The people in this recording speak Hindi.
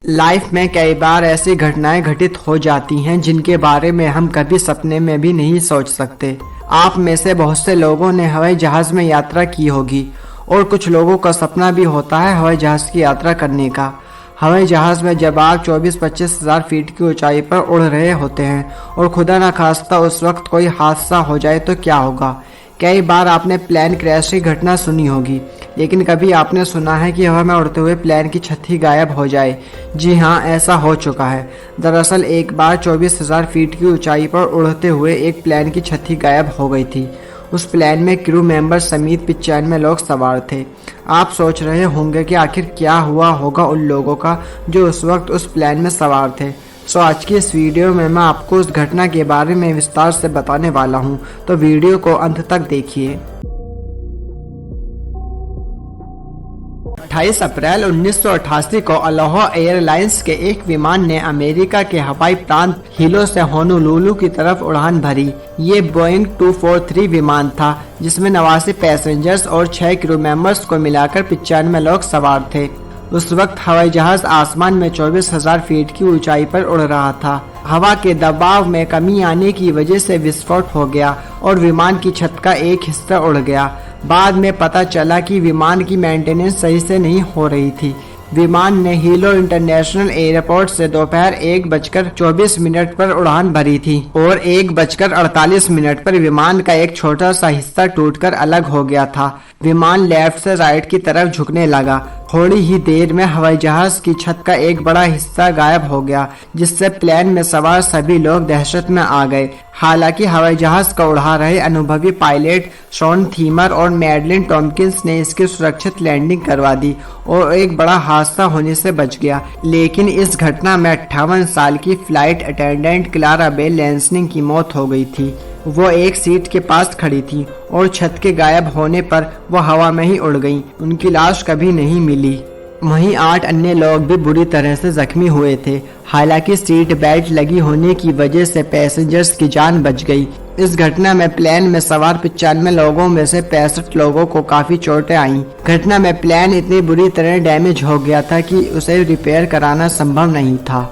लाइफ में कई बार ऐसी घटनाएं घटित हो जाती हैं जिनके बारे में हम कभी सपने में भी नहीं सोच सकते। आप में से बहुत से लोगों ने हवाई जहाज में यात्रा की होगी और कुछ लोगों का सपना भी होता है हवाई जहाज की यात्रा करने का। हवाई जहाज में जब आप 24-25 हज़ार फीट की ऊंचाई पर उड़ रहे होते हैं और खुदा न खास्ता उस वक्त कोई हादसा हो जाए तो क्या होगा। कई बार आपने प्लेन क्रैश की घटना सुनी होगी, लेकिन कभी आपने सुना है कि हवा में उड़ते हुए प्लेन की छत ही गायब हो जाए। जी हाँ, ऐसा हो चुका है। दरअसल एक बार 24,000 फीट की ऊंचाई पर उड़ते हुए एक प्लेन की छत ही गायब हो गई थी। उस प्लेन में क्रू मेंबर समेत 95 लोग सवार थे। आप सोच रहे होंगे कि आखिर क्या हुआ होगा उन लोगों का जो उस वक्त उस प्लेन में सवार थे। आज की इस वीडियो में मैं आपको उस घटना के बारे में विस्तार से बताने वाला हूं, तो वीडियो को अंत तक देखिए। 28 अप्रैल 1988 को अलोहा एयरलाइंस के एक विमान ने अमेरिका के हवाई प्रांत हिलो से होनोलुलु की तरफ उड़ान भरी। ये बोइंग 243 विमान था जिसमें 89 पैसेंजर्स और 6 क्रू मेंबर्स को मिलाकर 95 लोग सवार थे। उस वक्त हवाई जहाज आसमान में 24,000 फीट की ऊंचाई पर उड़ रहा था। हवा के दबाव में कमी आने की वजह से विस्फोट हो गया और विमान की छत का एक हिस्सा उड़ गया। बाद में पता चला कि विमान की मेंटेनेंस सही से नहीं हो रही थी। विमान ने हीलो इंटरनेशनल एयरपोर्ट से दोपहर 1:24 पर उड़ान भरी थी और 1:48 पर विमान का एक छोटा सा हिस्सा टूटकर अलग हो गया था। विमान लेफ्ट से राइट की तरफ झुकने लगा। थोड़ी ही देर में हवाई जहाज की छत का एक बड़ा हिस्सा गायब हो गया, जिससे प्लेन में सवार सभी लोग दहशत में आ गए। हालांकि हवाई जहाज को उड़ा रहे अनुभवी पायलट शॉन थीमर और मैडलिन टॉम्किंस ने इसकी सुरक्षित लैंडिंग करवा दी और एक बड़ा हादसा होने से बच गया। लेकिन इस घटना में 58 साल की फ्लाइट अटेंडेंट क्लारा बेल लैंसनिंग की मौत हो गई थी। वो एक सीट के पास खड़ी थी और छत के गायब होने पर वो हवा में ही उड़ गईं। उनकी लाश कभी नहीं मिली। वहीं 8 अन्य लोग भी बुरी तरह से जख्मी हुए थे। हालांकि सीट बेल्ट लगी होने की वजह से पैसेंजर्स की जान बच गई। इस घटना में प्लेन में सवार 95 लोगों में से 65 लोगों को काफी चोटें आईं। घटना में प्लेन इतनी बुरी तरह डैमेज हो गया था कि उसे रिपेयर कराना संभव नहीं था।